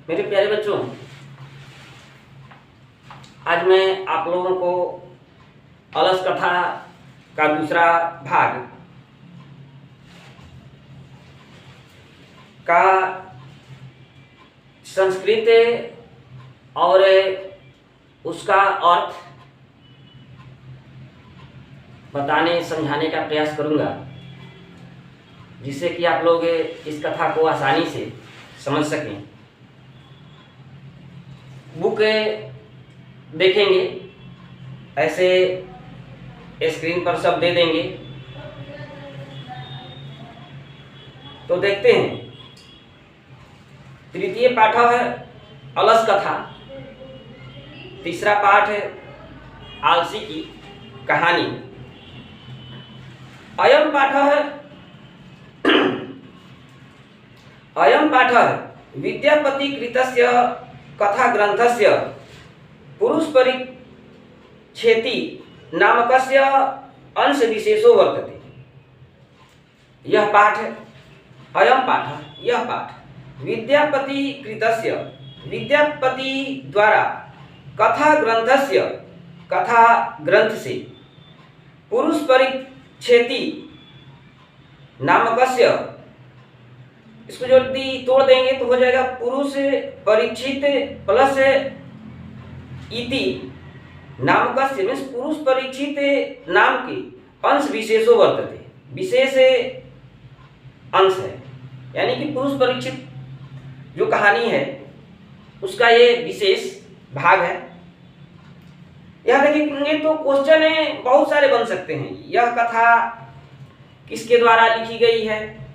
मेरे प्यारे बच्चों, आज मैं आप लोगों को अलस कथा का दूसरा भाग का संस्कृत और उसका अर्थ बताने समझाने का प्रयास करूंगा, जिससे कि आप लोग इस कथा को आसानी से समझ सकें। बुक देखेंगे, ऐसे स्क्रीन पर सब दे देंगे, तो देखते हैं। तृतीय पाठ है अलस कथा, तीसरा पाठ है आलसी की कहानी। अयम पाठ विद्यापति कृतस्य कथा ग्रंथस्य पुरुष परिच्छेति नामकस्य अंश विशेषो वर्तते। यह पाठ विद्यापति कृतस्य, विद्यापति द्वारा कथा ग्रंथ से पुरुष परिच्छेति नामकस्य, इसको जो तोड़ देंगे तो हो जाएगा पुरुष परिच्छित प्लस इति नामकस्य, मीन्स पुरुष परिच्छित नाम के अंश विशेषो वर्तते। विशेष अंश है, यानी कि पुरुष परिच्छित जो कहानी है उसका ये विशेष भाग है। यह देखेंगे तो क्वेश्चन बहुत सारे बन सकते हैं। यह कथा किसके द्वारा लिखी गई है,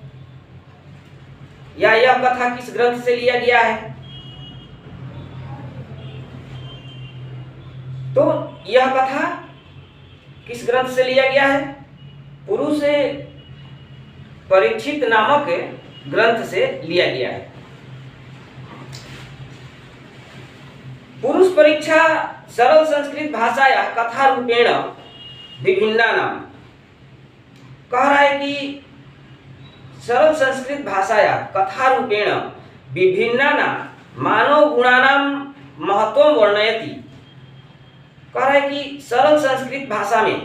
या यह कथा किस ग्रंथ से लिया गया है। तो यह कथा किस ग्रंथ से लिया गया है? पुरुष परिच्छित नामक ग्रंथ से लिया गया है। पुरुष परीक्षा सरल संस्कृत भाषाया कथा रूपेण विभिन्ना नाम। कह रहा है कि सरल संस्कृत भाषाया कथा रूपेण विभिन्ना नाम मानव गुणानां महत्वं वर्णयति। कह रहा है कि सरल संस्कृत भाषा में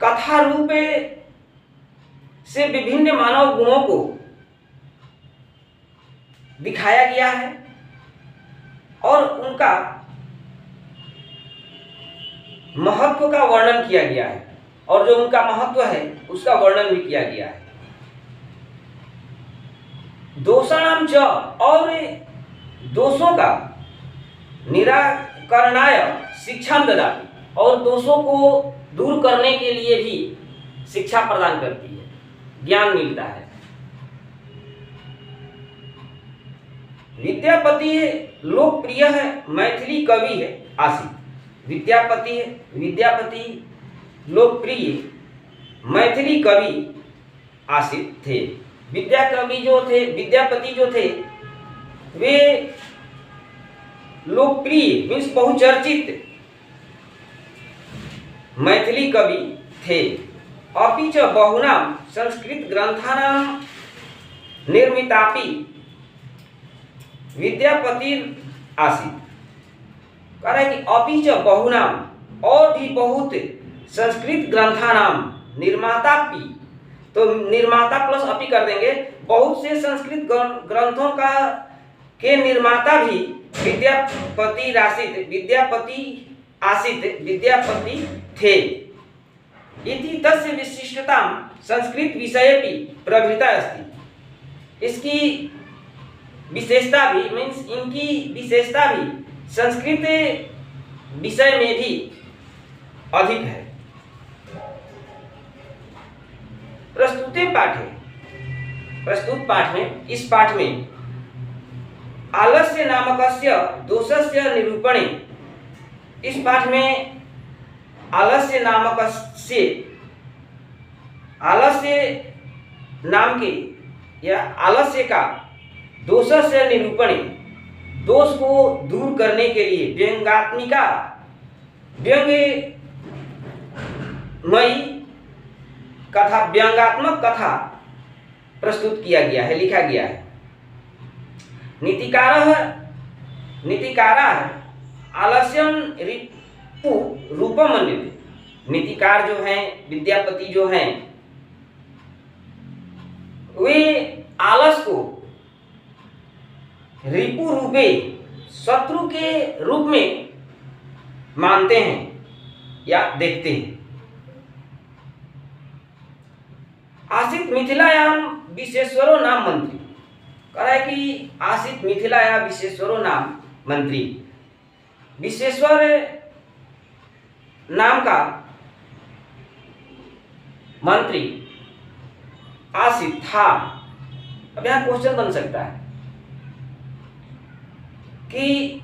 कथा रूप से विभिन्न मानव गुणों को दिखाया गया है और उनका महत्व का वर्णन किया गया है, और जो उनका महत्व है उसका वर्णन भी किया गया है। दोषाणाम च, और दोषों का निराकरणाय शिक्षा ददाति, और दोषों को दूर करने के लिए भी शिक्षा प्रदान करती है, ज्ञान मिलता है। विद्यापति लोकप्रिय है, मैथिली कवि है आसित। विद्यापति लोकप्रिय मैथिली कवि आसित थे। विद्यापति जो थे वे लोकप्रिय मीन्स बहुचर्चित मैथिली कवि थे। अपि च बहुनां संस्कृत ग्रंथानां निर्मितापि विद्यापति आसीत्। कह रहा है कि अपि च बहुनां, और भी बहुत संस्कृत ग्रंथानां निर्मातापि, तो निर्माता प्लस अपि कर देंगे, बहुत से संस्कृत ग्रंथों के निर्माता भी विद्यापति थे। इति तस्य विशिष्टता संस्कृत विषयेपि प्रभृता अस्ति। इसकी विशेषता भी मीन्स इनकी विशेषता भी संस्कृत विषय में भी अधिक है। प्रस्तुत पाठ में, इस पाठ में आलस्य नामकस्य दोषस्य निरूपणे, इस पाठ में आलस्य नाम के या आलस्य का दोषस्य निरूपणे, दोष को दूर करने के लिए व्यंग्यमयी कथा, व्यंग्यात्मक कथा प्रस्तुत किया गया है, लिखा गया है। नीतिकारः आलस्यम रिपु रूपम मन्यते। नीतिकार जो हैं, विद्यापति जो हैं, वे आलस को रिपु रूपे, शत्रु के रूप में मानते हैं या देखते हैं। आसीत मिथिलायाम विश्वेश्वरो नाम मंत्री। कह रहा है कि आसीत मिथिलाया विश्वेश्वरो नाम मंत्री। विश्वेश्वर नाम का मंत्री आसीत था। अब यहां क्वेश्चन बन सकता है कि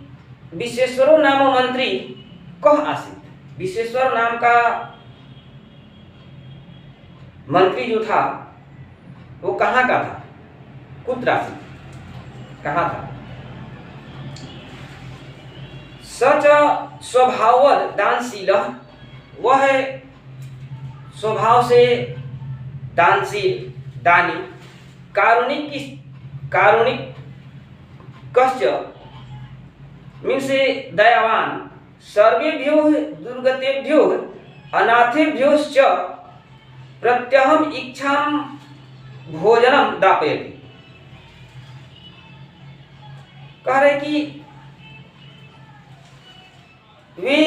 विश्वेश्वरो नाम मंत्री कह आसीत। विश्वेश्वर नाम का मंत्री जो था वो कहाँ का था? कुत्र आसीत, कहाँ था? सच स्वभाव दानशील, वह स्वभाव से दानशील, दानी, कारुणिक कश्च मीन्स दयावान, सर्वेभ्यो दुर्गतेभ्यो अनाथेभ्योश्च प्रत्यहम इच्छाम भोजनम दापयति। कह रहे कि वे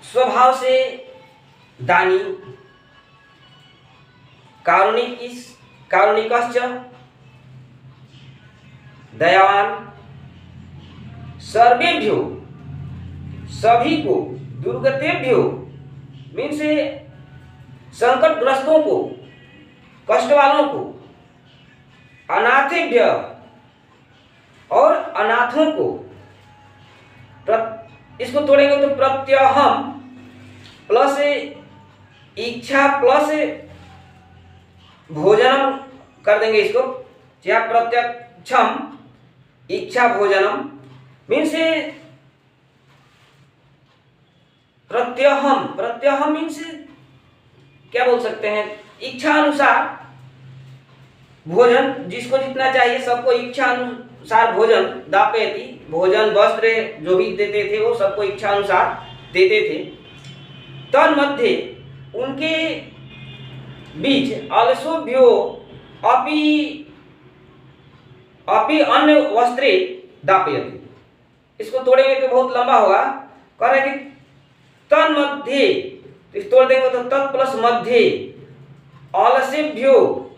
स्वभाव से दानी, कारुणिकश्च दयावान, सर्वेभ्यो सभी को, दुर्गतेभ्यो मीन्स संकटग्रस्तों को, कष्ट वालों को, अनाथेभ्य और अनाथों को, इसको तोड़ेंगे तो प्रत्यहम प्लस इच्छा प्लस भोजनम कर देंगे इसको, या प्रत्यक्षम इच्छा भोजनम मीन्स प्रत्यहम मीन्स क्या बोल सकते हैं? इच्छा अनुसार भोजन, जिसको जितना चाहिए सबको इच्छा अनुसार भोजन, दापयति, भोजन वस्त्र जो भी देते थे वो सबको इच्छा अनुसार देते थे। तन्मध्ये उनके बीच अलसोभ्यो अपि अन्य वस्त्रे दापयति। इसको तोड़ेंगे तो बहुत लंबा होगा। कह रहे कि तन्मध्ये, इस तोड़ देंगे तो तत् प्लस मध्य, अलसेभ्यो,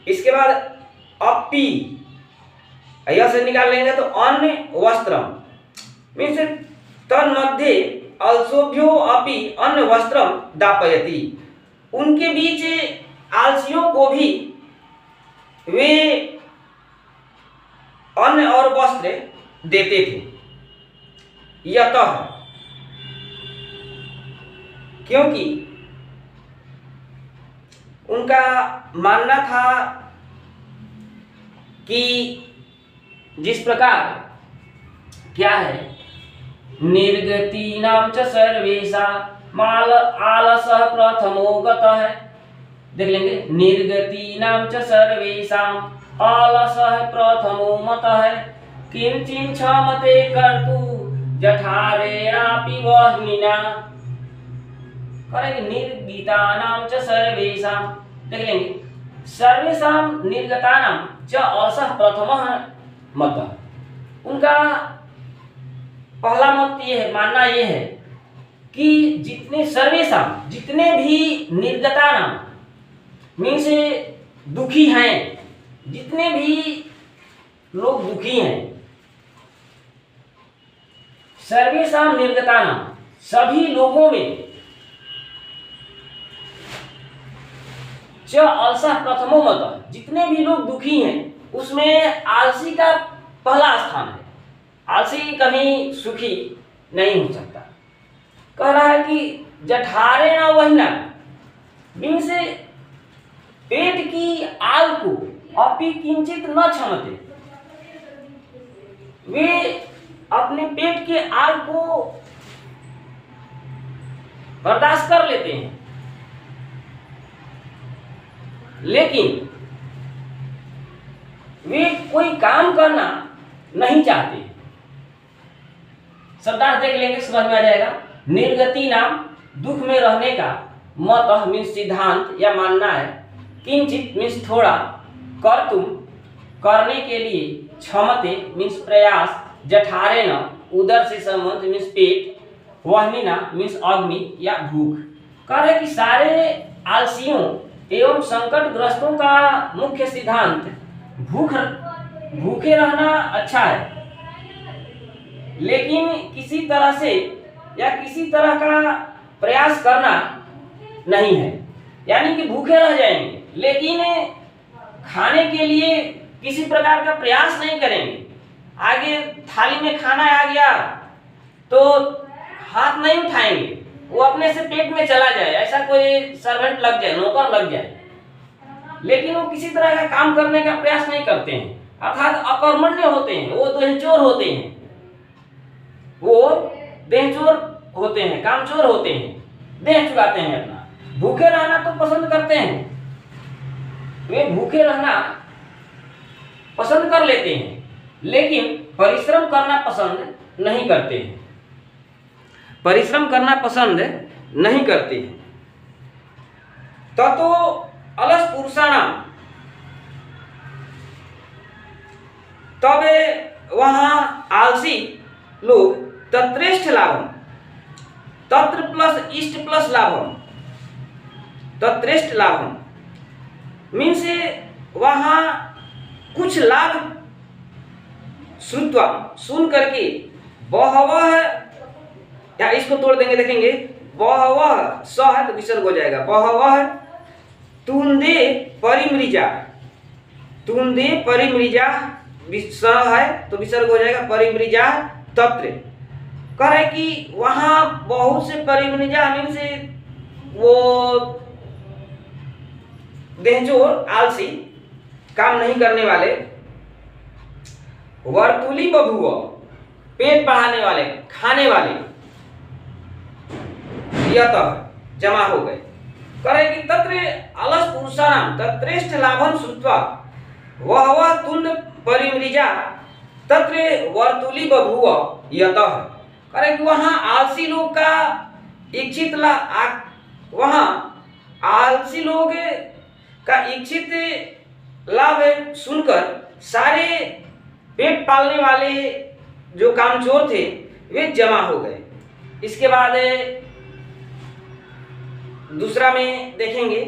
इसके बाद अपि, यह से निकाल लेंगे तो अन्य वस्त्रम मीन्स तन्मध्ये अलसोभ्यो अपि अन्य वस्त्रम दापयति। उनके बीच आलसियों को भी वे अन्य और वस्त्र देते थे। यतः, क्योंकि उनका मानना था कि जिस प्रकार क्या है, निर्गतीनां च सर्वेषां आलसः प्रथमो गतः। देख लेंगे, निर्गतीनां च सर्वेषां आलसः प्रथमो मतः, किंचित् क्षमते कर्तु जठारेणापि वह्निना। करेंगे निर्गतानां च सर्वेषां, देख लेंगे, सर्वेषां निर्गतानां च आलसः प्रथमः मतः। उनका पहला मत ये है, मानना ये है कि जितने सर्वेषां, जितने भी निर्गतानां मीन्स दुखी हैं, जितने भी लोग दुखी हैं, सर्वेषां निर्गतानां, सभी लोगों में च आलसः प्रथमो मतः, जितने भी लोग दुखी हैं उसमें आलसी का पहला स्थान है। आलसी कभी सुखी नहीं हो सकता। कह रहा है कि जठारे न वह्ना मीन्स पेट की आग को अपि किंचित न क्षमते, वे अपने पेट के आग को बर्दाश्त कर लेते हैं, लेकिन वे कोई काम करना नहीं चाहते। शब्दार्थ देख लेंगे, समझ में आ जाएगा। निर्गति नाम दुख में रहने का, मत मीन्स सिद्धांत या मानना है, किंचित मीन्स थोड़ा, कर तुम करने के लिए, क्षमते मीन्स प्रयास, जठारे न उदर से संबंध मीन्स पेट, वहनिना मीन्स अग्नि या भूख। कह रहे कि सारे आलसियों एवं संकटग्रस्तों का मुख्य सिद्धांत भूखे रहना अच्छा है, लेकिन किसी तरह से या किसी तरह का प्रयास करना नहीं है। यानी कि भूखे रह जाएंगे लेकिन खाने के लिए किसी प्रकार का प्रयास नहीं करेंगे। आगे थाली में खाना आ गया तो हाथ नहीं उठाएंगे, वो अपने से पेट में चला जाए, ऐसा कोई सर्वेंट लग जाए, नौकर लग जाए, लेकिन वो किसी तरह का काम करने का प्रयास नहीं करते हैं, अर्थात अकर्मण्य होते हैं, वो देहचोर होते हैं, वो देहचोर होते हैं, कामचोर होते हैं, देह चुराते हैं अपना। भूखे रहना तो पसंद करते हैं, वे भूखे रहना पसंद कर लेते हैं, लेकिन परिश्रम करना पसंद नहीं करते हैं, परिश्रम करना पसंद नहीं करते हैं। ततो अलस पुरुषाणाम, तब वहां आलसी लोग तत्रेष्ठ लाभम, तत्र प्लस इष्ट प्लस लाभम, तत्रेष्ठ लाभम मीन्स वहां कुछ लाभ श्रुत्वा सुन करके, बहवह, या इसको तोड़ देंगे, देखेंगे बहवह स है तो विसर्ग हो जाएगा, बहवह तुंदे परिमृजा, तुंदे परिमृजा स है तो विसर्ग हो जाएगा, परिमृजा तत्र। कह रहे कि वहां बहुत से परिमृजा मीन से वो देहचोर, आलसी, काम नहीं करने वाले, वर्तुली बभुव पेट बढ़ाने वाले, खाने वाले, यत जमा हो गए। करे कि तत्र अलस पुरुषाणाम तत्रेष्ठ लाभम श्रुत्वा वह तुंद परिमृजा तत्र वर्तुली बभुव यत। करे कि वहां आलसी लोग का इच्छित वहां आलसी लोग का इच्छित लाभ सुनकर सारे पेट पालने वाले जो कामचोर थे वे जमा हो गए। इसके बाद दूसरा में देखेंगे